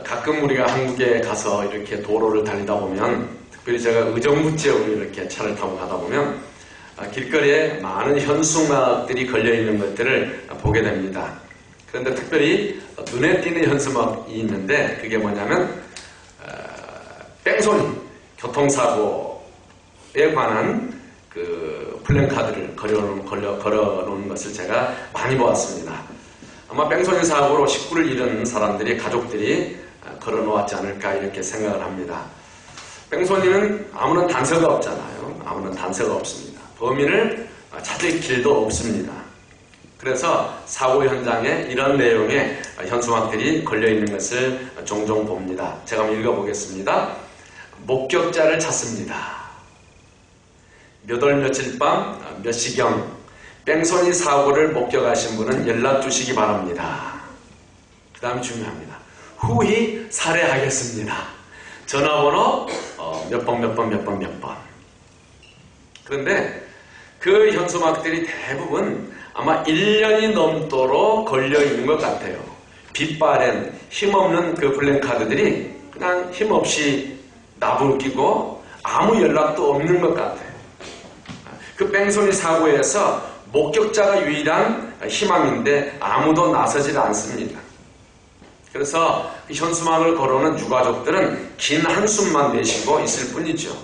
가끔 우리가 한국에 가서 이렇게 도로를 달리다 보면, 특별히 제가 의정부 지역으로 이렇게 차를 타고 가다 보면 길거리에 많은 현수막들이 걸려있는 것들을 보게 됩니다. 그런데 특별히 눈에 띄는 현수막이 있는데, 그게 뭐냐면 뺑소니, 교통사고에 관한 그 플랜카드를 걸어놓은 것을 제가 많이 보았습니다. 아마 뺑소니 사고로 식구를 잃은 사람들이, 가족들이 걸어놓았지 않을까 이렇게 생각을 합니다. 뺑소니는 아무런 단서가 없잖아요. 아무런 단서가 없습니다. 범인을 찾을 길도 없습니다. 그래서 사고 현장에 이런 내용의 현수막들이 걸려있는 것을 종종 봅니다. 제가 한번 읽어보겠습니다. 목격자를 찾습니다. 몇 월 며칠 밤 몇 시경 뺑소니 사고를 목격하신 분은 연락 주시기 바랍니다. 그 다음에 중요합니다. 후히 살해하겠습니다. 전화번호 몇 번. 그런데 그 현수막들이 대부분 아마 1년이 넘도록 걸려있는 것 같아요. 빛바랜 힘없는 그 플랜카드들이 그냥 힘없이 나부끼고 아무 연락도 없는 것 같아요. 그 뺑소니 사고에서 목격자가 유일한 희망인데 아무도 나서질 않습니다. 그래서 그 현수막을 걸어오는 유가족들은 긴 한숨만 내쉬고 있을 뿐이죠.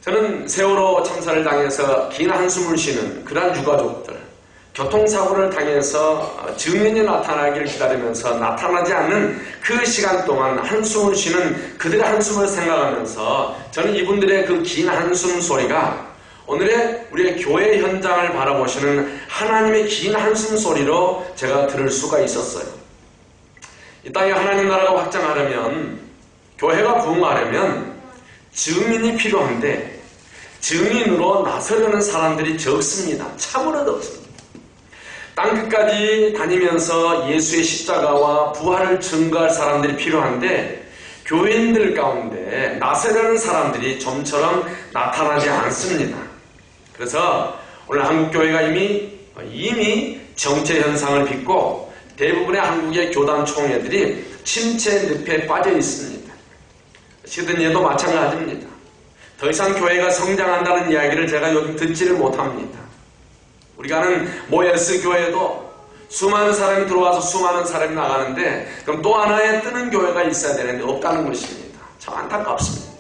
저는 세월호 참사를 당해서 긴 한숨을 쉬는 그러한 유가족들, 교통사고를 당해서 증인이 나타나기를 기다리면서 나타나지 않는 그 시간 동안 한숨을 쉬는 그들의 한숨을 생각하면서 저는 이분들의 그 긴 한숨 소리가 오늘의 우리의 교회 현장을 바라보시는 하나님의 긴 한숨 소리로 제가 들을 수가 있었어요. 이 땅에 하나님 나라가 확장하려면, 교회가 부흥하려면 증인이 필요한데 증인으로 나서려는 사람들이 적습니다. 참으로 적습니다. 땅끝까지 다니면서 예수의 십자가와 부활을 증거할 사람들이 필요한데 교인들 가운데 나서려는 사람들이 좀처럼 나타나지 않습니다. 그래서 오늘 한국교회가 이미 정체 현상을 빚고 대부분의 한국의 교단 총회들이 침체 늪에 빠져 있습니다. 시드니에도 마찬가지입니다. 더 이상 교회가 성장한다는 이야기를 제가 요즘 듣지를 못합니다. 우리가 아는 모예스 교회도 수많은 사람이 들어와서 수많은 사람이 나가는데 그럼 또 하나의 뜨는 교회가 있어야 되는데 없다는 것입니다. 참 안타깝습니다.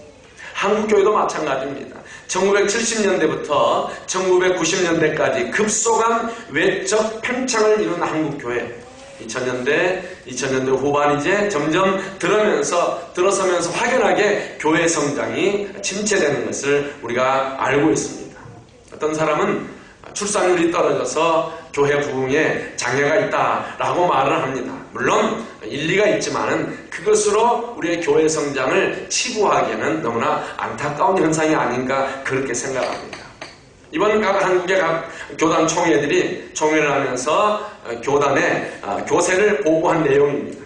한국교회도 마찬가지입니다. 1970년대부터 1990년대까지 급속한 외적 팽창을 이룬 한국교회, 2000년대 후반 이제 점점 들어서면서 확연하게 교회 성장이 침체되는 것을 우리가 알고 있습니다. 어떤 사람은 출산율이 떨어져서 교회 부흥에 장애가 있다라고 말을 합니다. 물론 일리가 있지만은 그것으로 우리의 교회 성장을 치부하기에는 너무나 안타까운 현상이 아닌가 그렇게 생각합니다. 이번 한국의 각 교단 총회들이 총회를 하면서 교단의 교세를 보고한 내용입니다.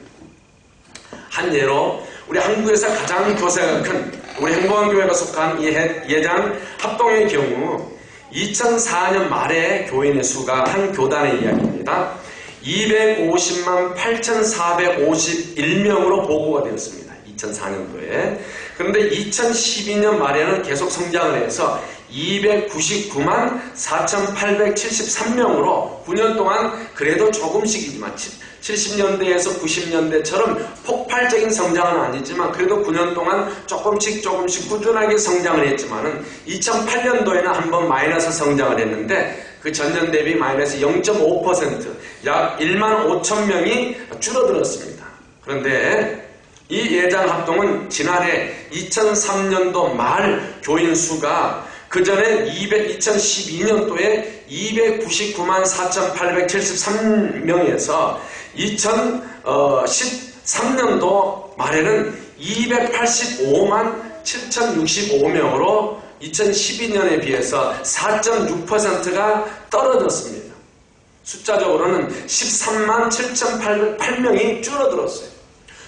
한 예로 우리 한국에서 가장 교세가 큰 우리 행복한교회가 속한 이 예장 합동의 경우 2004년 말에 교인의 수가 한 교단의 이야기입니다. 250만 8,451명으로 보고가 되었습니다. 2004년도에. 그런데 2012년 말에는 계속 성장을 해서 299만 4,873명으로 9년 동안 그래도 조금씩이지만 70년대에서 90년대처럼 폭발적인 성장은 아니지만 그래도 9년 동안 조금씩 꾸준하게 성장을 했지만은 2008년도에는 한번 마이너스 성장을 했는데 그 전년 대비 마이너스 0.5% 약 1만 5천 명이 줄어들었습니다. 그런데 이 예장 합동은 지난해 2003년도 말 교인 수가 그 전에 2012년도에 299만 4,873명에서 2013년도 말에는 285만 7,065명으로 2012년에 비해서 4.6%가 떨어졌습니다. 숫자적으로는 13만 7,808명이 줄어들었어요.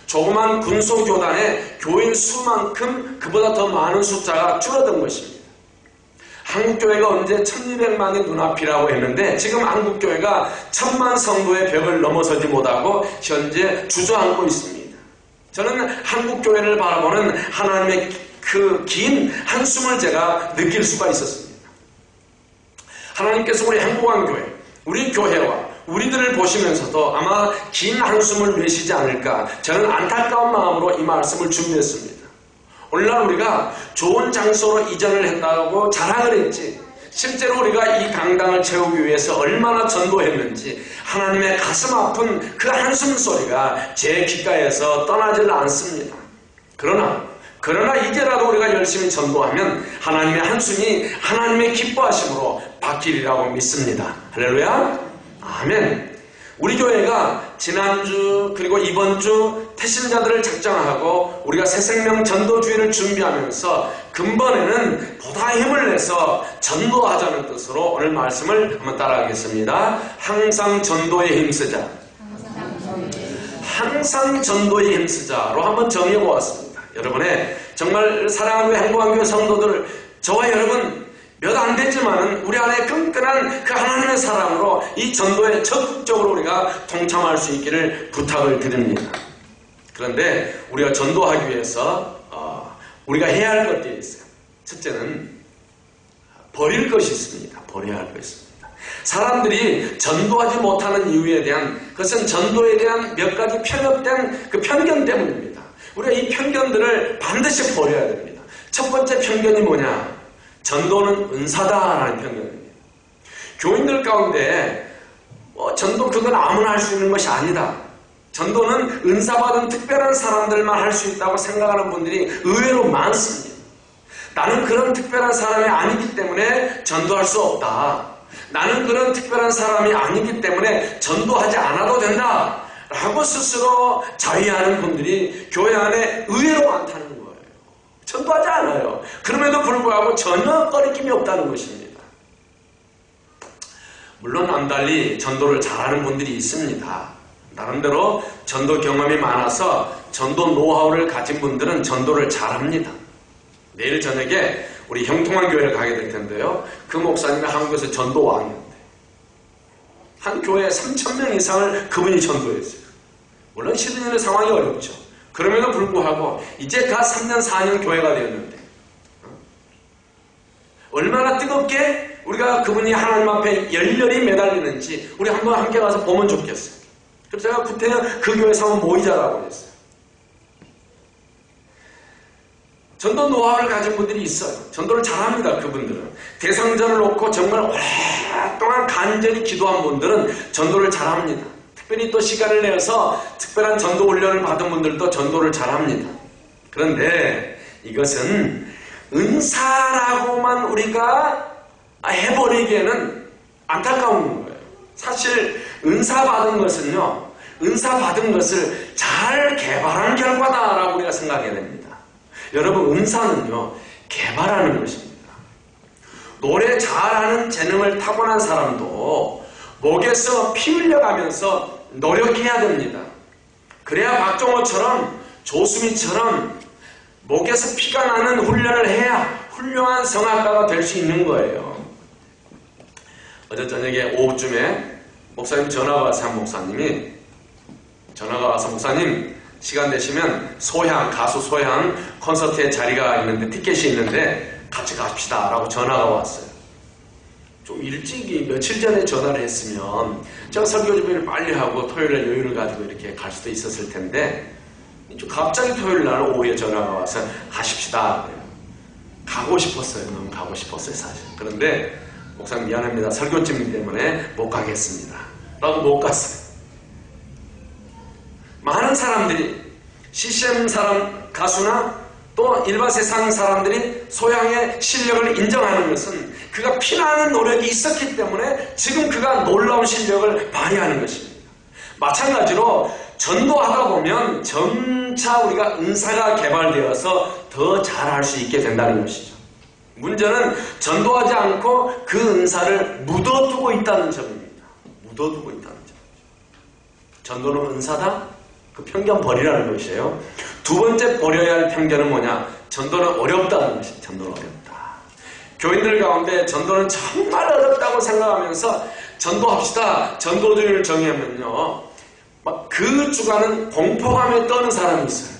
조그만 군소교단의 교인 수만큼 그보다 더 많은 숫자가 줄어든 것입니다. 한국교회가 언제 1200만이 눈앞이라고 했는데 지금 한국교회가 1000만 성도의 벽을 넘어서지 못하고 현재 주저앉고 있습니다. 저는 한국교회를 바라보는 하나님의 그 긴 한숨을 제가 느낄 수가 있었습니다. 하나님께서 우리 행복한교회, 우리 교회와 우리들을 보시면서도 아마 긴 한숨을 내쉬지 않을까, 저는 안타까운 마음으로 이 말씀을 준비했습니다. 오늘날 우리가 좋은 장소로 이전을 했다고 자랑을 했지, 실제로 우리가 이 강당을 채우기 위해서 얼마나 전도했는지 하나님의 가슴 아픈 그 한숨 소리가 제 귓가에서 떠나질 않습니다. 그러나 이제라도 우리가 열심히 전도하면 하나님의 한숨이 하나님의 기뻐하심으로 바뀌리라고 믿습니다. 할렐루야, 아멘. 우리 교회가 지난주 그리고 이번 주 태신자들을 작정하고 우리가 새생명 전도주의를 준비하면서 근본에는 보다 힘을 내서 전도하자는 뜻으로 오늘 말씀을 한번 따라하겠습니다. 항상 전도에 힘쓰자. 항상 전도에 힘쓰자로 한번 정의해 보았습니다. 여러분의 정말 사랑하는 행복한교회 성도들, 저와 여러분 몇 안 됐지만은 우리 안에 끈끈한 그 하나님의 사랑으로 이 전도에 적극적으로 우리가 동참할 수 있기를 부탁을 드립니다. 그런데 우리가 전도하기 위해서 우리가 해야 할 것들이 있어요. 첫째는 버릴 것이 있습니다. 버려야 할 것이 있습니다. 사람들이 전도하지 못하는 이유에 대한, 그것은 전도에 대한 몇 가지 편협된 그 편견 때문입니다. 우리가 이 편견들을 반드시 버려야 됩니다. 첫 번째 편견이 뭐냐? 전도는 은사다라는 편견입니다. 교인들 가운데 전도 그건 아무나 할 수 있는 것이 아니다. 전도는 은사받은 특별한 사람들만 할 수 있다고 생각하는 분들이 의외로 많습니다. 나는 그런 특별한 사람이 아니기 때문에 전도할 수 없다. 나는 그런 특별한 사람이 아니기 때문에 전도하지 않아도 된다 라고 스스로 자위하는 분들이 교회 안에 의외로 많다는 거예요. 전도하지 않아요. 그럼에도 불구하고 전혀 꺼리낌이 없다는 것입니다. 물론 남달리 전도를 잘하는 분들이 있습니다. 나름대로 전도 경험이 많아서 전도 노하우를 가진 분들은 전도를 잘합니다. 내일 저녁에 우리 형통한 교회를 가게 될 텐데요. 그 목사님이 한국에서 전도 왔는데 한 교회에 3,000명 이상을 그분이 전도했어요. 물론 시드니의 상황이 어렵죠. 그럼에도 불구하고 이제 갓 3년 4년 교회가 되었는데 얼마나 뜨겁게 우리가 그분이 하나님 앞에 열렬히 매달리는지 우리 한번 함께 가서 보면 좋겠어요. 그래서 제가 구태여 그 교회 사원 모이자라고 했어요. 전도 노하우를 가진 분들이 있어요. 전도를 잘합니다. 그분들은 대상전을 놓고 정말 오랫동안 간절히 기도한 분들은 전도를 잘합니다. 특별히 또 시간을 내서 특별한 전도 훈련을 받은 분들도 전도를 잘합니다. 그런데 이것은 은사라고만 우리가 해버리기에는 안타까운 거예요. 사실 은사 받은 것은요, 은사 받은 것을 잘 개발한 결과다라고 우리가 생각해야 됩니다. 여러분, 은사는요 개발하는 것입니다. 노래 잘하는 재능을 타고난 사람도 목에서 피 흘려가면서 노력해야 됩니다. 그래야 박종호처럼 조수미처럼 목에서 피가 나는 훈련을 해야 훌륭한 성악가가 될 수 있는 거예요. 어제 저녁에 오후쯤에 목사님 전화가 와서 한 목사님이 전화가 와서 목사님 시간 되시면 가수 소향 콘서트에 자리가 있는데 티켓이 있는데 같이 갑시다 라고 전화가 왔어요. 좀 일찍이 며칠 전에 전화를 했으면 제가 설교 준비를 빨리 하고 토요일에 여유를 가지고 이렇게 갈 수도 있었을 텐데 갑자기 토요일 날 오후에 전화가 와서 가십시다. 가고 싶었어요. 너무 가고 싶었어요 사실. 그런데 목사님 미안합니다. 설교팀 때문에 못 가겠습니다. 나도 못 갔어요. 많은 사람들이 CCM 사람 가수나 또 일반 세상 사람들이 소양의 실력을 인정하는 것은 그가 피나는 노력이 있었기 때문에 지금 그가 놀라운 실력을 발휘하는 것입니다. 마찬가지로 전도하다 보면 점차 우리가 은사가 개발되어서 더 잘할 수 있게 된다는 것이죠. 문제는 전도하지 않고 그 은사를 묻어두고 있다는 점입니다. 묻어두고 있다는 점. 전도는 은사다? 그 편견 버리라는 것이에요. 두 번째 버려야 할 편견은 뭐냐? 전도는 어렵다는 것입니다. 전도는 어렵다. 교인들 가운데 전도는 정말 어렵다고 생각하면서 전도합시다. 전도주의를 정의하면요. 막 그 주간은 공포감에 떠는 사람이 있어요.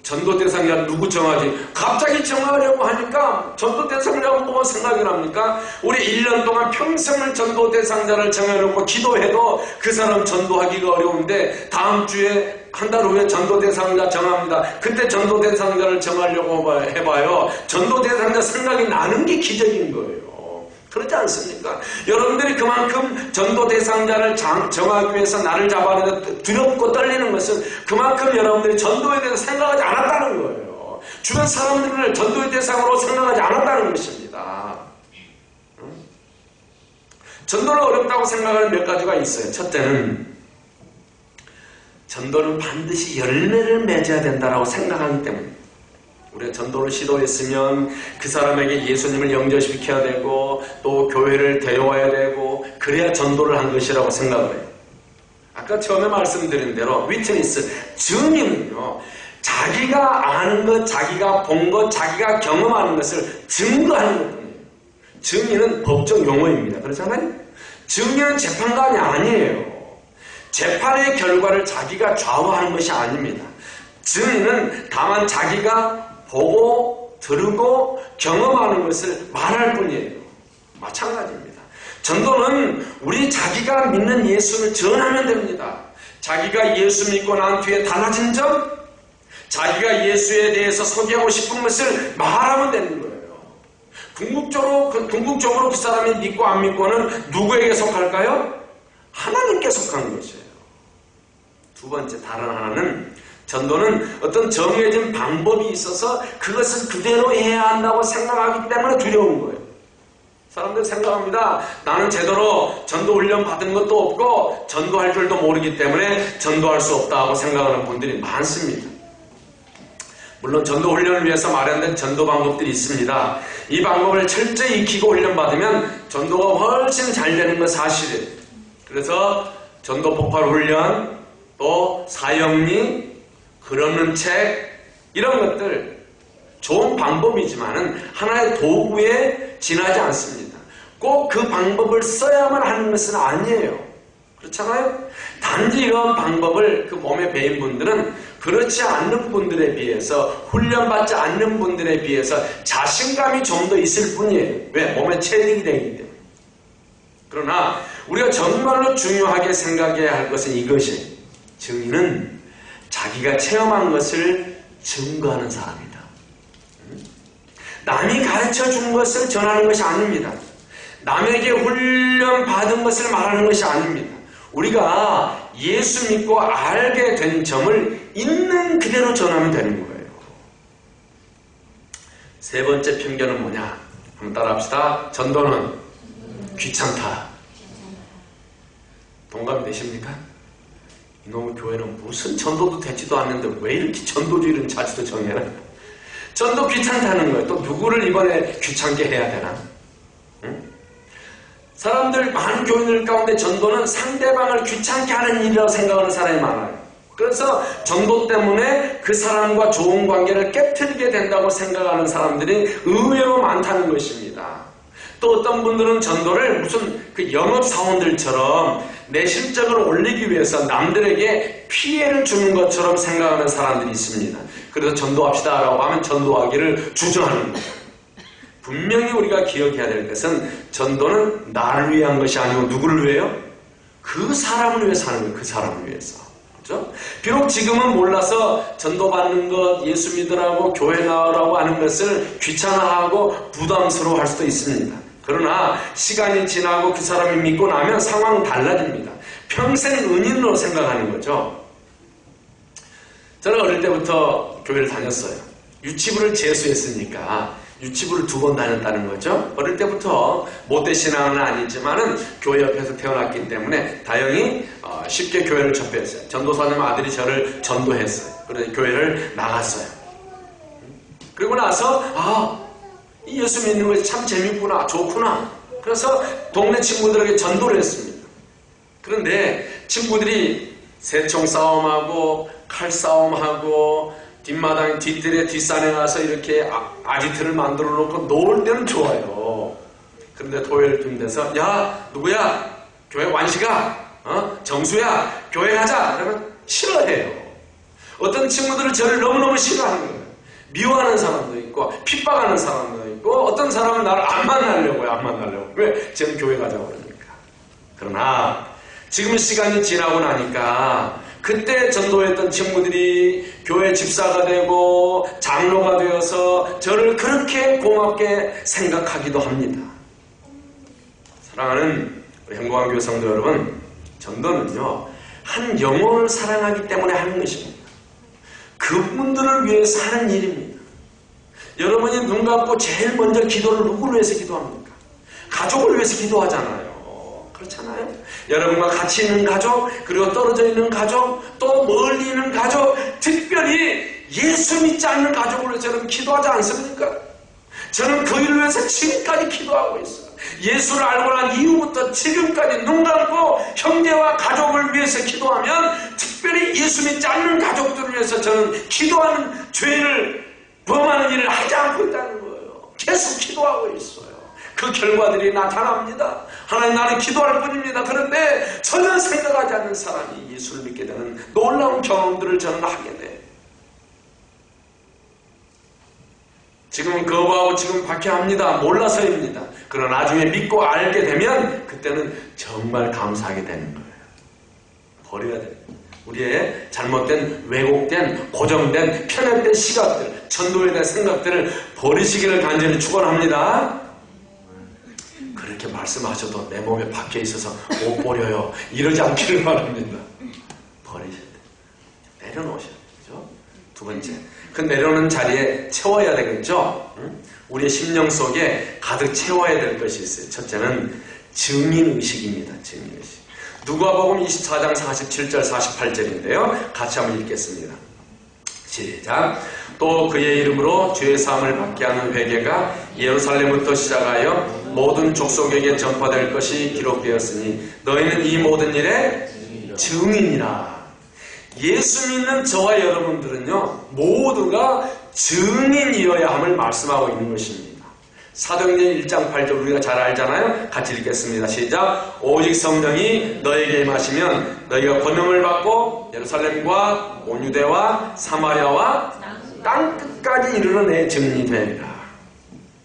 전도 대상자 누구 정하지? 갑자기 정하려고 하니까 전도 대상자가 뭐가 생각이 납니까? 우리 1년 동안 평생을 전도 대상자를 정해놓고 기도해도 그 사람 전도하기가 어려운데 다음 주에 한 달 후에 전도 대상자 정합니다. 그때 전도 대상자를 정하려고 해봐요. 전도 대상자 생각이 나는 게 기적인 거예요. 그렇지 않습니까? 여러분들이 그만큼 전도 대상자를 정하기 위해서 나를 잡아내서 두렵고 떨리는 것은 그만큼 여러분들이 전도에 대해서 생각하지 않았다는 거예요. 주변 사람들을 전도의 대상으로 생각하지 않았다는 것입니다. 전도를 어렵다고 생각하는 몇 가지가 있어요. 첫째는 전도는 반드시 열매를 맺어야 된다고 생각하기 때문입니다. 우리가 전도를 시도했으면 그 사람에게 예수님을 영접시켜야 되고 또 교회를 데려와야 되고 그래야 전도를 한 것이라고 생각을 해요. 아까 처음에 말씀드린 대로 위트니스, 증인은요, 자기가 아는 것, 자기가 본 것, 자기가 경험하는 것을 증거하는 것뿐이에요. 증인은 법적 용어입니다. 그렇잖아요? 증인은 재판관이 아니에요. 재판의 결과를 자기가 좌우하는 것이 아닙니다. 증인은 다만 자기가 보고 들고 경험하는 것을 말할 뿐이에요. 마찬가지입니다. 전도는 우리 자기가 믿는 예수를 전하면 됩니다. 자기가 예수 믿고 난 뒤에 달라진 점, 자기가 예수에 대해서 소개하고 싶은 것을 말하면 되는 거예요. 궁극적으로 그 사람이 믿고 안 믿고는 누구에게 속할까요? 하나님께 속하는 것이에요. 두 번째 다른 하나는 전도는 어떤 정해진 방법이 있어서 그것을 그대로 해야 한다고 생각하기 때문에 두려운 거예요. 사람들 생각합니다. 나는 제대로 전도 훈련 받은 것도 없고 전도할 줄도 모르기 때문에 전도할 수 없다고 생각하는 분들이 많습니다. 물론 전도 훈련을 위해서 마련된 전도 방법들이 있습니다. 이 방법을 철저히 익히고 훈련받으면 전도가 훨씬 잘 되는 건 사실이에요. 그래서 전도 폭발 훈련, 또 사형리, 그러는 책, 이런 것들 좋은 방법이지만은 하나의 도구에 지나지 않습니다. 꼭 그 방법을 써야만 하는 것은 아니에요. 그렇잖아요? 단지 이런 방법을 그 몸에 배인 분들은 그렇지 않는 분들에 비해서, 훈련받지 않는 분들에 비해서 자신감이 좀 더 있을 뿐이에요. 왜? 몸에 체득이 되기 때문에. 그러나 우리가 정말로 중요하게 생각해야 할 것은 이것이에요. 증인은 자기가 체험한 것을 증거하는 사람이다. 남이 가르쳐 준 것을 전하는 것이 아닙니다. 남에게 훈련받은 것을 말하는 것이 아닙니다. 우리가 예수 믿고 알게 된 점을 있는 그대로 전하면 되는 거예요. 세 번째 편견은 뭐냐? 한번 따라합시다. 전도는 귀찮다. 동감이 되십니까? 이놈의 교회는 무슨 전도도 되지도 않는데 왜 이렇게 전도주의를 자주도 정해라? 전도 귀찮다는 거예요. 또 누구를 이번에 귀찮게 해야 되나? 응? 사람들, 많은 교인들 가운데 전도는 상대방을 귀찮게 하는 일이라고 생각하는 사람이 많아요. 그래서 전도 때문에 그 사람과 좋은 관계를 깨트리게 된다고 생각하는 사람들이 의외로 많다는 것입니다. 또 어떤 분들은 전도를 무슨 그 영업사원들처럼 내 실적을 올리기 위해서 남들에게 피해를 주는 것처럼 생각하는 사람들이 있습니다. 그래서 전도합시다 라고 하면 전도하기를 주저하는 거예요. 분명히 우리가 기억해야 될 것은 전도는 나를 위한 것이 아니고 누구를 위해요? 그 사람을 위해서 하는 거예요. 그 사람을 위해서. 그렇죠? 비록 지금은 몰라서 전도받는 것, 예수 믿으라고 교회 나오라고 하는 것을 귀찮아하고 부담스러워할 수도 있습니다. 그러나 시간이 지나고 그 사람이 믿고 나면 상황은 달라집니다. 평생 은인으로 생각하는 거죠. 저는 어릴 때부터 교회를 다녔어요. 유치부를 재수했으니까 유치부를 2번 다녔다는 거죠. 어릴 때부터 모태신앙은 아니지만은 교회 옆에서 태어났기 때문에 다행히 쉽게 교회를 접했어요. 전도사님 아들이 저를 전도했어요. 그래서 교회를 나갔어요. 그리고 나서 이 예수 믿는 것이 참 재밌구나, 좋구나. 그래서 동네 친구들에게 전도를 했습니다. 그런데 친구들이 새총 싸움하고 칼싸움하고 뒷마당 뒷뜰에 뒷산에 가서 이렇게 아지트를 만들어 놓고 놀 때는 좋아요. 그런데 토요일쯤 돼서 야 누구야? 교회 완시가? 정수야? 교회 가자. 그러면 싫어해요. 어떤 친구들은 저를 너무너무 싫어하는 거예요. 미워하는 사람도 있고 핍박하는 사람도 있고 어떤 사람은 나를 안 만나려고요. 안 만나려고. 왜? 저는 교회 가자고 그러니까. 그러나 지금 시간이 지나고 나니까 그때 전도했던 친구들이 교회 집사가 되고 장로가 되어서 저를 그렇게 고맙게 생각하기도 합니다. 사랑하는 우리 행복한 교회 성도 여러분, 전도는요 한 영혼을 사랑하기 때문에 하는 것입니다. 그분들을 위해서 하는 일입니다. 여러분이 눈 감고 제일 먼저 기도를 누구를 위해서 기도합니까? 가족을 위해서 기도하잖아요. 그렇잖아요. 여러분과 같이 있는 가족, 그리고 떨어져 있는 가족, 또 멀리 있는 가족, 특별히 예수 믿지 않는 가족을 위해서 여러분 기도하지 않습니까? 저는 그 일을 위해서 지금까지 기도하고 있어요. 예수를 알고 난 이후부터 지금까지 눈 감고 형제와 가족을 위해서 기도하면 특별히 예수 믿지 않는 가족들을 위해서 저는 기도하는 죄를 범하는 일을 하지 않고 있다는 거예요. 계속 기도하고 있어요. 그 결과들이 나타납니다. 하나님 나는 기도할 뿐입니다. 그런데 전혀 생각하지 않는 사람이 예수를 믿게 되는 놀라운 경험들을 저는 하게 돼요. 지금은 거부하고 지금 박해합니다. 몰라서입니다. 그러나 나중에 믿고 알게 되면 그때는 정말 감사하게 되는 거예요. 버려야 됩니다. 우리의 잘못된, 왜곡된, 고정된, 편협된 시각들, 전도에 대한 생각들을 버리시기를 간절히 축원합니다. 그렇게 말씀하셔도 내 몸에 박혀 있어서 못 버려요. 이러지 않기를 바랍니다. 버리셔야 돼요. 내려놓으셔야 되죠. 두 번째, 그 내려놓는 자리에 채워야 되겠죠. 우리의 심령 속에 가득 채워야 될 것이 있어요. 첫째는 증인의식입니다. 증인의식. 누가복음 24장 47절 48절인데요. 같이 한번 읽겠습니다. 시작. 또 그의 이름으로 죄 사함을 받게 하는 회개가 예루살렘부터 시작하여 모든 족속에게 전파될 것이 기록되었으니 너희는 이 모든 일의 증인이라. 예수 믿는 저와 여러분들은요 모두가 증인이어야 함을 말씀하고 있는 것입니다. 사도행전 1장 8절 우리가 잘 알잖아요. 같이 읽겠습니다. 시작. 오직 성령이 너에게 임하시면 너희가 권능을 받고 예루살렘과 온 유대와 사마리아와 땅끝까지 이르러 내 증인이 되리라.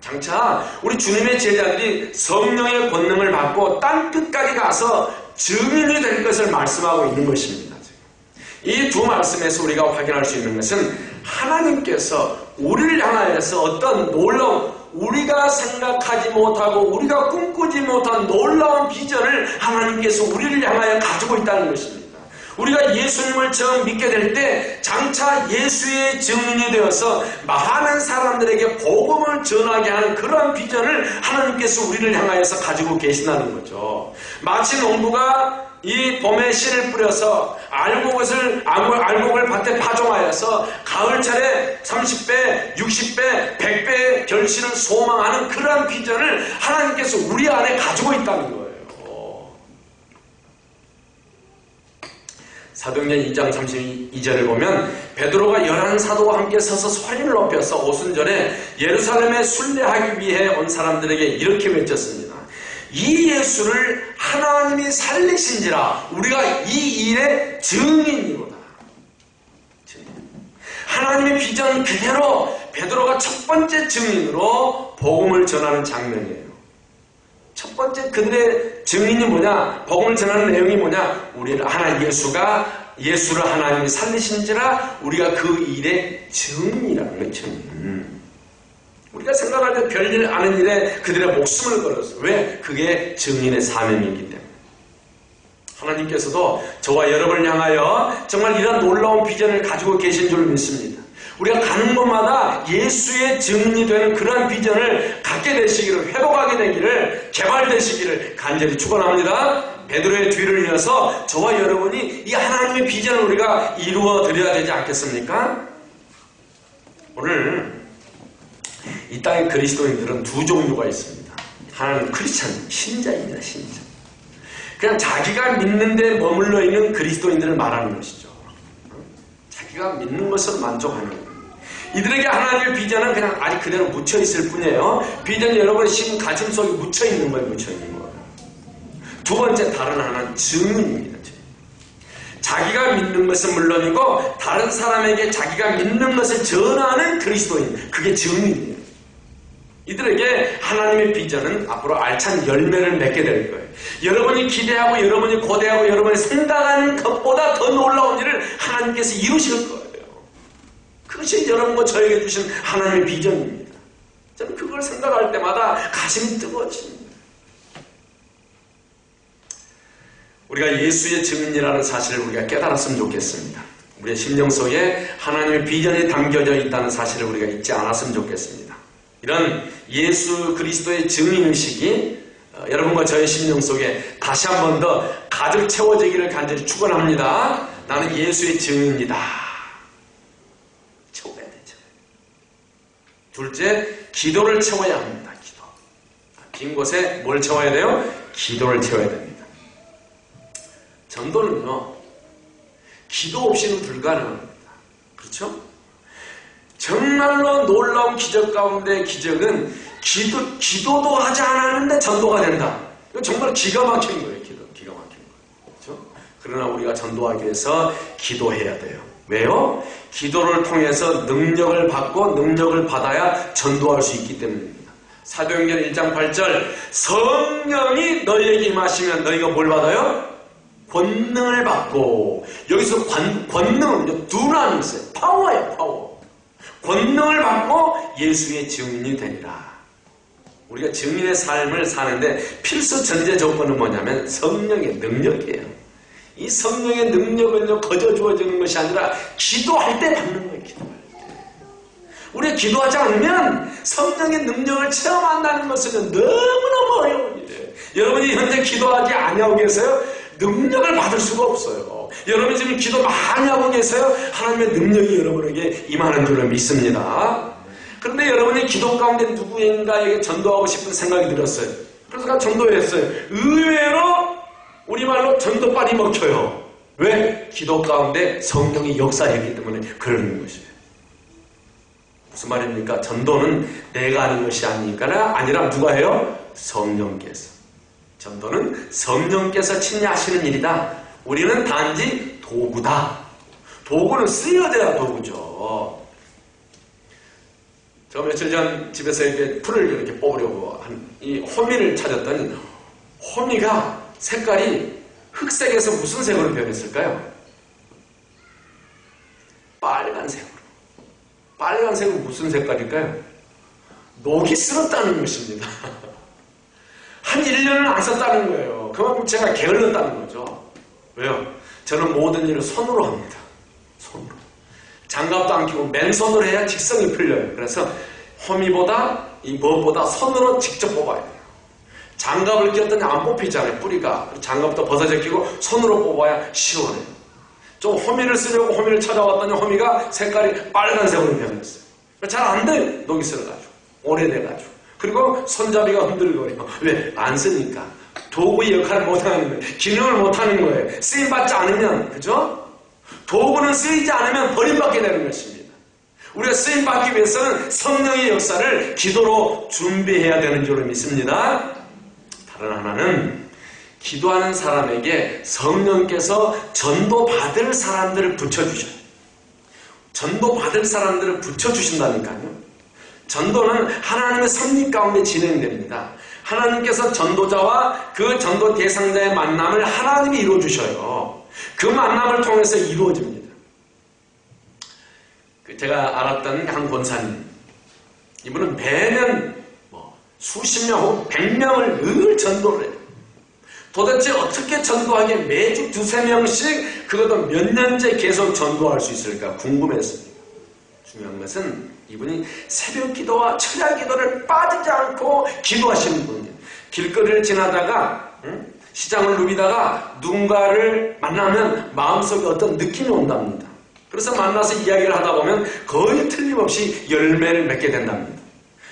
장차 우리 주님의 제자들이 성령의 권능을 받고 땅끝까지 가서 증인이 될 것을 말씀하고 있는 것입니다. 이 두 말씀에서 우리가 확인할 수 있는 것은 하나님께서 우리를 향하여서 어떤 놀라운, 우리가 생각하지 못하고 우리가 꿈꾸지 못한 놀라운 비전을 하나님께서 우리를 향하여 가지고 있다는 것입니다. 우리가 예수님을 처음 믿게 될 때 장차 예수의 증인이 되어서 많은 사람들에게 복음을 전하게 하는 그러한 비전을 하나님께서 우리를 향하여서 가지고 계신다는 거죠. 마치 농부가 이 봄에 씨를 뿌려서 알곡을 밭에 파종하여서 가을철에 30배, 60배, 100배의 결실을 소망하는 그러한 비전을 하나님께서 우리 안에 가지고 있다는 거예요. 사도행전 2장 32절을 보면 베드로가 11사도와 함께 서서 소리를 높여서 오순절에 예루살렘에 순례하기 위해 온 사람들에게 이렇게 외쳤습니다. 이 예수를 하나님이 살리신지라 우리가 이 일의 증인이로다. 하나님의 비전 그대로 베드로가 첫 번째 증인으로 복음을 전하는 장면이에요. 첫 번째 그들의 증인이 뭐냐? 복음을 전하는 내용이 뭐냐? 우리를 예수를 하나님이 살리신지라 우리가 그 일의 증인이라는 거죠. 우리가 생각할 때 별일 아는 일에 그들의 목숨을 걸었어요. 왜? 그게 증인의 사명이기 때문에. 하나님께서도 저와 여러분을 향하여 정말 이런 놀라운 비전을 가지고 계신 줄 믿습니다. 우리가 가는 곳마다 예수의 증인이 되는 그러한 비전을 갖게 되시기를, 회복하게 되기를, 개발되시기를 간절히 축원합니다. 베드로의 뒤를 이어서 저와 여러분이 이 하나님의 비전을 우리가 이루어 드려야 되지 않겠습니까? 오늘 이 땅의 그리스도인들은 두 종류가 있습니다. 하나는 크리스찬, 신자입니다. 신자. 그냥 자기가 믿는 데 머물러 있는 그리스도인들을 말하는 것이죠. 자기가 믿는 것으로 만족하는 거예요. 이들에게 하나님의 비전은 그냥 아직 그대로 묻혀있을 뿐이에요. 비전이 여러분의 심 가슴 속에 묻혀있는 거예요. 묻혀있는 거예요. 두 번째 다른 하나는 증인입니다. 자기가 믿는 것은 물론이고 다른 사람에게 자기가 믿는 것을 전하는 그리스도인, 그게 증인이에요. 이들에게 하나님의 비전은 앞으로 알찬 열매를 맺게 될 거예요. 여러분이 기대하고 여러분이 고대하고 여러분이 생각하는 것보다 더 놀라운 일을 하나님께서 이루실 거예요. 그것이 여러분과 저에게 주신 하나님의 비전입니다. 저는 그걸 생각할 때마다 가슴이 뜨거워집니다. 우리가 예수의 증인이라는 사실을 우리가 깨달았으면 좋겠습니다. 우리의 심령 속에 하나님의 비전이 담겨져 있다는 사실을 우리가 잊지 않았으면 좋겠습니다. 이런 예수 그리스도의 증인의식이 여러분과 저의 심령 속에 다시 한 번 더 가득 채워지기를 간절히 축원합니다. 나는 예수의 증인이다. 채워야 되죠. 둘째, 기도를 채워야 합니다. 기도. 빈 곳에 뭘 채워야 돼요? 기도를 채워야 됩니다. 전도는요, 기도 없이는 불가능합니다. 그렇죠? 정말로 놀라운 기적 가운데 기적은 기도도 하지 않았는데 전도가 된다. 이건 정말 기가 막힌 거예요. 기가 막힌 거예요. 그렇죠? 그러나 우리가 전도하기 위해서 기도해야 돼요. 왜요? 기도를 통해서 능력을 받고 능력을 받아야 전도할 수 있기 때문입니다. 사도행전 1장 8절 성령이 너희에게 임하시면 너희가 뭘 받아요? 권능을 받고, 여기서 권능은 두나미 있어요. 파워예요, 파워. 권능을 받고 예수의 증인이 되리라. 우리가 증인의 삶을 사는데 필수 전제 조건은 뭐냐면 성령의 능력이에요. 이 성령의 능력은요, 거저 주어지는 것이 아니라 기도할 때 받는 거예요. 기도할 때. 우리가 기도하지 않으면 성령의 능력을 체험한다는 것은 너무너무 어려운 일이에요. 여러분이 현재 기도하지 아니하고 계세요? 능력을 받을 수가 없어요. 여러분이 지금 기도 많이 하고 계세요? 하나님의 능력이 여러분에게 임하는 줄로 믿습니다. 그런데 여러분이 기도 가운데 누구인가에게 전도하고 싶은 생각이 들었어요. 그래서 제가 전도했어요. 의외로 우리말로 전도빨이 먹혀요. 왜? 기도 가운데 성령이 역사했기 때문에 그러는 것이에요. 무슨 말입니까? 전도는 내가 하는 것이 아니라 누가 해요? 성령께서. 전도는 성령께서 친히 하시는 일이다. 우리는 단지 도구다. 도구는 쓰여져야 도구죠. 저 며칠 전 집에서 이렇게 풀을 이렇게 뽑으려고 이 호미를 찾았더니 호미가 색깔이 흑색에서 무슨 색으로 변했을까요? 빨간색으로. 빨간색은 무슨 색깔일까요? 녹이 쓸었다는 것입니다. 한 1년을 안 썼다는 거예요. 그만큼 제가 게을렀다는 거죠. 왜요? 저는 모든 일을 손으로 합니다. 손으로. 장갑도 안 끼고 맨손으로 해야 직성이 풀려요. 그래서 호미보다 무엇보다 손으로 직접 뽑아야 돼요. 장갑을 끼웠더니 안 뽑히잖아요. 뿌리가. 장갑도 벗어져 끼고 손으로 뽑아야 시원해요. 좀 호미를 쓰려고 호미를 찾아왔더니 호미가 색깔이 빨간색으로 변했어요. 잘 안 돼요. 녹이 쓸어가지고. 오래돼가지고. 그리고 손잡이가 흔들거려요. 왜? 안 쓰니까. 도구의 역할을 못하는 거예요. 기능을 못하는 거예요. 쓰임받지 않으면, 그죠? 도구는 쓰이지 않으면 버림받게 되는 것입니다. 우리가 쓰임받기 위해서는 성령의 역사를 기도로 준비해야 되는 줄로 믿습니다. 다른 하나는 기도하는 사람에게 성령께서 전도받을 사람들을 붙여주셔요. 전도받을 사람들을 붙여주신다니까요. 전도는 하나님의 섭리 가운데 진행됩니다. 하나님께서 전도자와 그 전도 대상자의 만남을 하나님이 이루어주셔요. 그 만남을 통해서 이루어집니다. 제가 알았던 한 권사님, 이분은 매년 수십 명 혹은 100명을 늘 전도를 해요. 도대체 어떻게 전도하게 매주 2~3명씩 그것도 몇 년째 계속 전도할 수 있을까 궁금했습니다. 중요한 것은 이분이 새벽 기도와 철야 기도를 빠지지 않고 기도하시는 분이에요. 길거리를 지나다가 시장을 누비다가 누군가를 만나면 마음속에 어떤 느낌이 온답니다. 그래서 만나서 이야기를 하다 보면 거의 틀림없이 열매를 맺게 된답니다.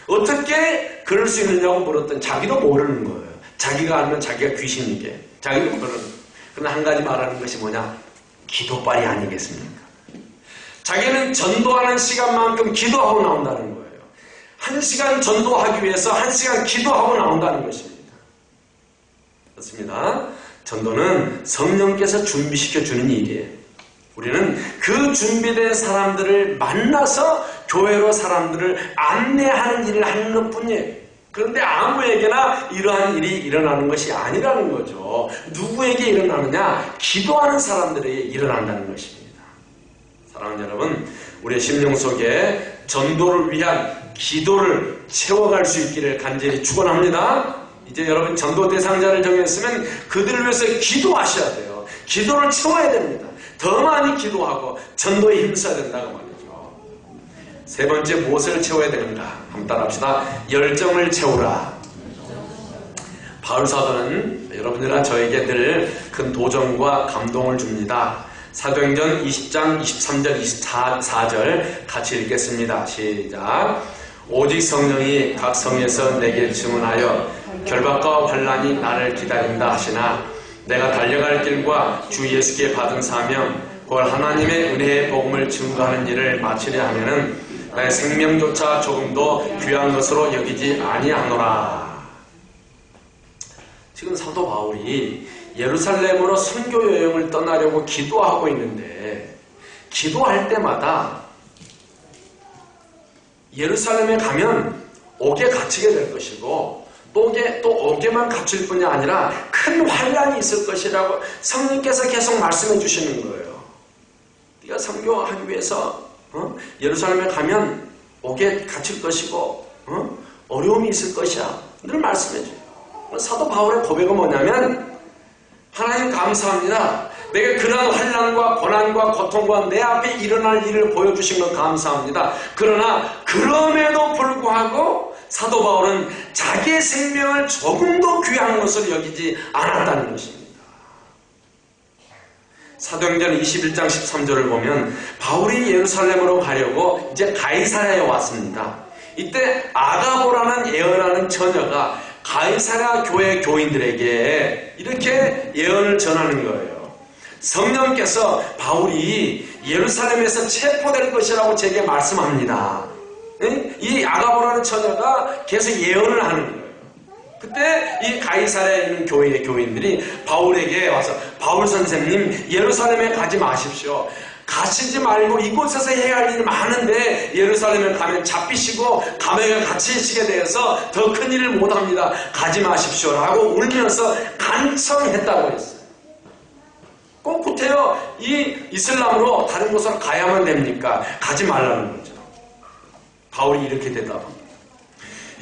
어떻게 그럴 수 있느냐고 물었더니 자기도 모르는 거예요. 자기가 알면 자기가 귀신이게. 자기도 모르는 거예요. 그러나 한 가지 말하는 것이 뭐냐? 기도빨이 아니겠습니까? 자기는 전도하는 시간만큼 기도하고 나온다는 거예요. 1시간 전도하기 위해서 1시간 기도하고 나온다는 것입니다. 그렇습니다. 전도는 성령께서 준비시켜 주는 일이에요. 우리는 그 준비된 사람들을 만나서 교회로 사람들을 안내하는 일을 하는 것뿐이에요. 그런데 아무에게나 이러한 일이 일어나는 것이 아니라는 거죠. 누구에게 일어나느냐? 기도하는 사람들에게 일어난다는 것입니다. 사랑하는 여러분, 우리의 심령 속에 전도를 위한 기도를 채워갈 수 있기를 간절히 축원합니다. 이제 여러분 전도 대상자를 정했으면 그들을 위해서 기도하셔야 돼요. 기도를 채워야 됩니다. 더 많이 기도하고 전도에 힘써야 된다고 말이죠. 세 번째, 무엇을 채워야 되는가? 한번 따라합시다. 열정을 채우라. 바울 사도는 여러분들과 저에게 늘 큰 도전과 감동을 줍니다. 사도행전 20장 23절 24절 같이 읽겠습니다. 시작. 오직 성령이 각 성에서 내게 증언하여 결박과 환난이 나를 기다린다 하시나 내가 달려갈 길과 주 예수께 받은 사명 곧 하나님의 은혜의 복음을 증거하는 일을 마치려 하면은 나의 생명조차 조금도 귀한 것으로 여기지 아니하노라. 지금 사도 바울이 예루살렘으로 선교 여행을 떠나려고 기도하고 있는데 기도할 때마다 예루살렘에 가면 옥에 갇히게 될 것이고 또 옥에만 갇힐 뿐이 아니라 큰 환난이 있을 것이라고 성령께서 계속 말씀해 주시는 거예요. 네가 선교하기 위해서 예루살렘에 가면 옥에 갇힐 것이고 어려움이 있을 것이야. 늘 말씀해 줘요. 사도 바울의 고백은 뭐냐면 하나님 감사합니다. 내가 그러한 환난과 고난과 고통과 내 앞에 일어날 일을 보여주신 것 감사합니다. 그러나 그럼에도 불구하고 사도 바울은 자기의 생명을 조금도 귀한 것으로 여기지 않았다는 것입니다. 사도행전 21장 13절을 보면 바울이 예루살렘으로 가려고 이제 가이사랴에 왔습니다. 이때 아가보라는 예언하는 처녀가 가이사랴 교회 교인들에게 이렇게 예언을 전하는 거예요. 성령께서 바울이 예루살렘에서 체포될 것이라고 제게 말씀합니다. 이 아가보라는 처녀가 계속 예언을 하는 거예요. 그때 이 가이사랴에 있는 교회의 교인들이 바울에게 와서 바울 선생님 예루살렘에 가지 마십시오. 가시지 말고 이곳에서 해야 할 일이 많은데 예루살렘에 가면 잡히시고 감옥에 갇히시게 되어서 더 큰 일을 못합니다. 가지 마십시오 라고 울면서 간청했다고 했어요. 꽁꾸태여 이 이슬람으로 다른 곳으로 가야만 됩니까? 가지 말라는 거죠. 바울이 이렇게 대답합니다.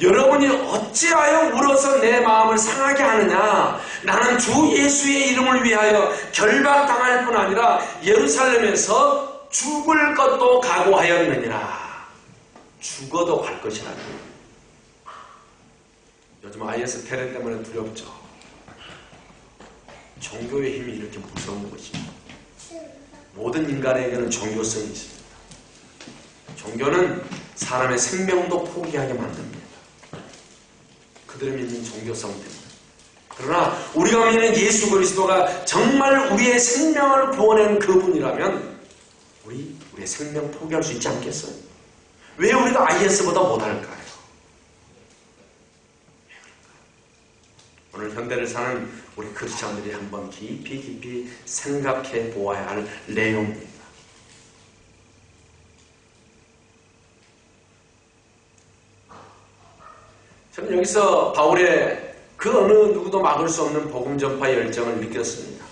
여러분이 어찌하여 울어서 내 마음을 상하게 하느냐? 나는 주 예수의 이름을 위하여 결박당할 뿐 아니라 예루살렘에서 죽을 것도 각오하였느니라. 죽어도 갈 것이라니. 요즘 IS 테러 때문에 두렵죠. 종교의 힘이 이렇게 무서운 것입니다. 모든 인간에게는 종교성이 있습니다. 종교는 사람의 생명도 포기하게 만듭니다. 그들이 믿는 종교성 때문에. 그러나 우리가 믿는 예수 그리스도가 정말 우리의 생명을 구원한 그분이라면 우리의 생명 포기할 수 있지 않겠어요? 왜 우리가 IS보다 못할까요? 오늘 현대를 사는 우리 크리스찬들이 한번 깊이 생각해 보아야 할 내용입니다. 저는 여기서 바울의 그 어느 누구도 막을 수 없는 복음 전파의 열정을 느꼈습니다.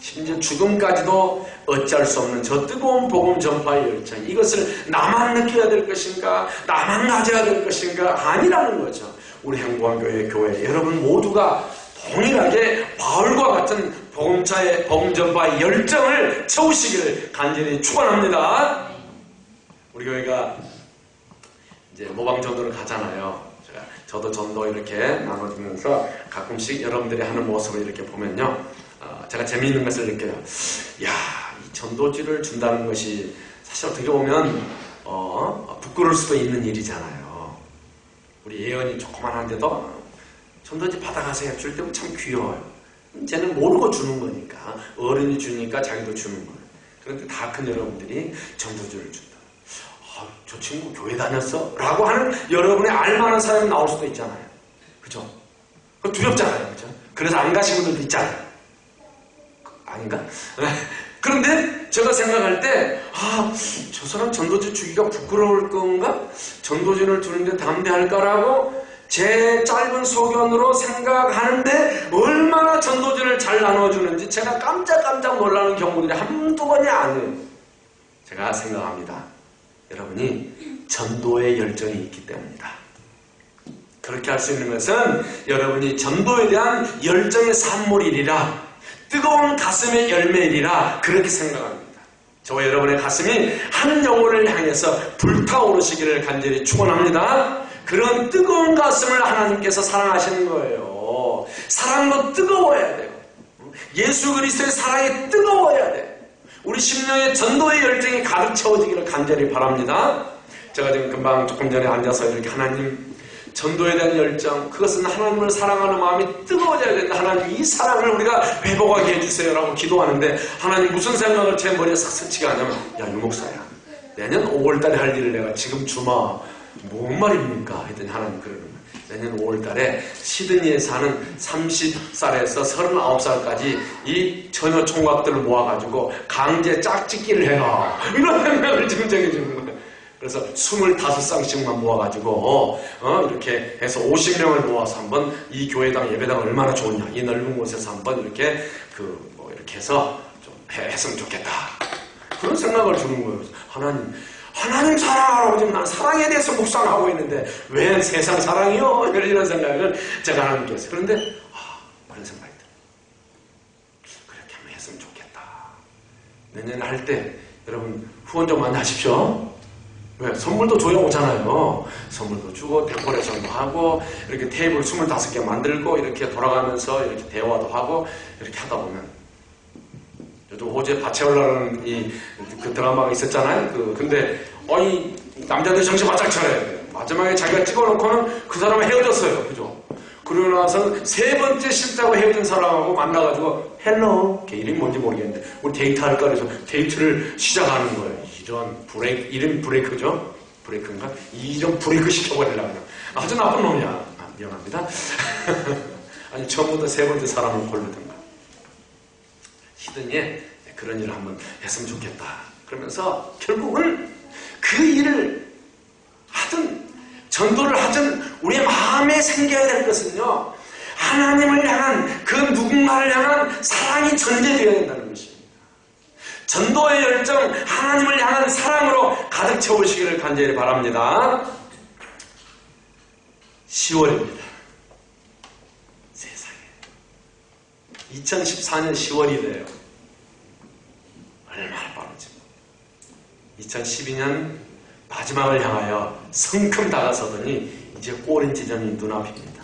심지어 죽음까지도 어찌할 수 없는 저 뜨거운 복음 전파의 열정, 이것을 나만 느껴야 될 것인가, 나만 가져야 될 것인가, 아니라는 거죠. 우리 행복한교회 교회 여러분 모두가 동일하게 바울과 같은 복음 전파의 열정을 채우시기를 간절히 축원합니다. 우리 교회가 이제 모방 전도를 가잖아요. 저도 전도 이렇게 나눠주면서 가끔씩 여러분들이 하는 모습을 이렇게 보면요, 제가 재미있는 것을 느껴요. 야, 이 전도지를 준다는 것이 사실 어떻게 보면 부끄러울 수도 있는 일이잖아요. 우리 예언이 조그만한데도 전도지 받아가세요 줄 때면 참 귀여워요. 쟤는 모르고 주는 거니까, 어른이 주니까 자기도 주는 거예요. 그런데 다 큰 여러분들이 전도지를 준다. 저 친구 교회 다녔어? 라고 하는 여러분의 알만한 사람이 나올 수도 있잖아요. 그죠? 두렵잖아요. 그죠? 그래서 안 가신 분들도 있잖아요. 아닌가? 그런데 제가 생각할 때, 저 사람 전도지 주기가 부끄러울 건가? 전도진을 두는데 담대할까라고 제 짧은 소견으로 생각하는데 얼마나 전도진을 잘 나눠주는지 제가 깜짝깜짝 놀라는 경우들이 한두 번이 아니에요. 제가 생각합니다. 여러분이 전도의 열정이 있기 때문이다. 그렇게 할 수 있는 것은 여러분이 전도에 대한 열정의 산물이리라, 뜨거운 가슴의 열매이리라 그렇게 생각합니다. 저와 여러분의 가슴이 한 영혼을 향해서 불타오르시기를 간절히 축원합니다. 그런 뜨거운 가슴을 하나님께서 사랑하시는 거예요. 사랑도 뜨거워야 돼요. 예수 그리스도의 사랑이 뜨거워야 돼요. 우리 심령의 전도의 열정이 가득 채워지기를 간절히 바랍니다. 제가 지금 조금 전에 앉아서 이렇게 하나님 전도에 대한 열정, 그것은 하나님을 사랑하는 마음이 뜨거워져야 된다. 하나님 이 사랑을 우리가 회복하게 해주세요 라고 기도하는데 하나님 무슨 생각을 제 머리에 싹 스치게 하냐면, 야, 유목사야, 내년 5월달에 할 일을 내가 지금 주마 뭔 말입니까? 했더니 하나님 그러는 거예요. 내년 5월달에 시드니에 사는 30살에서 39살까지 이 처녀 총각들을 모아가지고 강제 짝짓기를 해라, 이런 생각을 지금 정해주는 거예요. 그래서 25쌍씩만 모아가지고 이렇게 해서 50명을 모아서 한번 이 교회당 예배당 얼마나 좋으냐, 이 넓은 곳에서 한번 이렇게 이렇게 해서 좀 했으면 좋겠다, 그런 생각을 주는 거예요. 하나님 사랑하라고 지금 난 사랑에 대해서 묵상하고 있는데 왜 세상 사랑이요? 이런 생각을 제가 하나님께서. 그런데 그런 생각이 들어요. 그렇게 한번 했으면 좋겠다. 내년에 할 때 여러분 후원 좀 많이 하십시오. 왜? 선물도 줘야 오잖아요. 선물도 주고 데코레이션도 하고 이렇게 테이블 25개 만들고 이렇게 돌아가면서 이렇게 대화도 하고 이렇게 하다 보면, 요즘 호주에 바체올라라는 그 드라마가 있었잖아요. 근데 이 남자들 정신 바짝 차려야 돼요. 마지막에 자기가 찍어놓고는 그 사람은 헤어졌어요. 그죠? 그러고 나서 세 번째 싫다고 헤어진 사람하고 만나가지고 헬로, 걔 이름이 뭔지 모르겠는데 우리 데이트할까 그래서 데이트를 시작하는 거예요. 이런 브레이크, 이름 브레이크죠? 브레이크인가? 이런 브레이크 시켜버리려고 그냥. 아주 나쁜 놈이야. 미안합니다. 아니 처음부터 세 번째 사람을 고르든가. 시드니에 그런 일을 한번 했으면 좋겠다. 그러면서 결국은 그 일을 하든 전도를 하든 우리의 마음에 생겨야 될 것은요, 하나님을 향한 그 누군가를 향한 사랑이 전제되어야 된다는 것입니다. 전도의 열정, 하나님을 향한 사랑으로 가득 채우시기를 간절히 바랍니다. 10월입니다. 세상에 2014년 10월이래요. 얼마나 빠르지. 2012년 마지막을 향하여 성큼 다가서더니 이제 꼬린 지점이 눈앞입니다.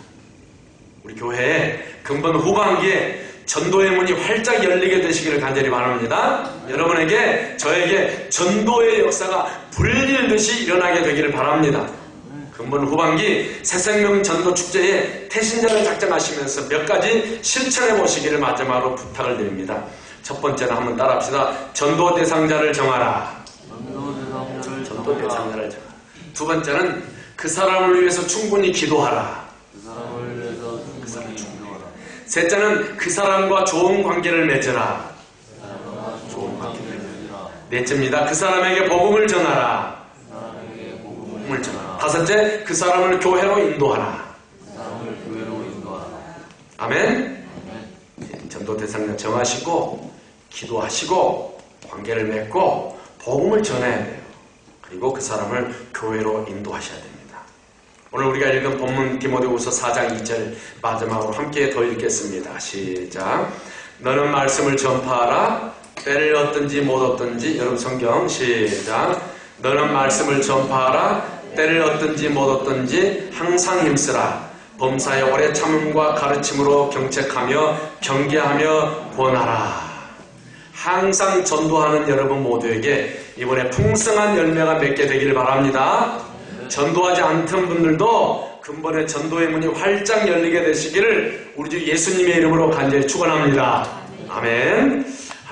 우리 교회에 근본 후반기에 전도의 문이 활짝 열리게 되시기를 간절히 바랍니다. 여러분에게, 저에게 전도의 역사가 불릴듯이 일어나게 되기를 바랍니다. 근본 후반기 새생명 전도축제에 태신자를 작정하시면서 몇 가지 실천해 보시기를 마지막으로 부탁을 드립니다. 첫 번째는 한번 따라합시다. 전도 대상자를 정하라. 전도 대상자를 정하라. 두 번째는 그 사람을 위해서 충분히 기도하라. 셋째는 그 사람과 좋은 관계를 맺으라. 좋은 관계를 맺으라. 넷째입니다. 그 사람에게 복음을 전하라. 복음을 전하라. 다섯째, 그 사람을 교회로 인도하라. 아멘. 전도 대상자 정하시고 기도하시고 관계를 맺고 복음을 전해야 돼요. 그리고 그 사람을 교회로 인도하셔야 됩니다. 오늘 우리가 읽은 본문 디모데후서 4장 2절 마지막으로 함께 더 읽겠습니다. 시작. 너는 말씀을 전파하라. 때를 얻든지 못 얻든지. 여러분 성경 시작. 너는 말씀을 전파하라. 때를 얻든지 못 얻든지 항상 힘쓰라. 범사에 오래 참음과 가르침으로 경책하며 경계하며 권하라. 항상 전도하는 여러분 모두에게 이번에 풍성한 열매가 맺게 되기를 바랍니다. 전도하지 않던 분들도 근본에 전도의 문이 활짝 열리게 되시기를 우리 주 예수님의 이름으로 간절히 축원합니다. 아멘.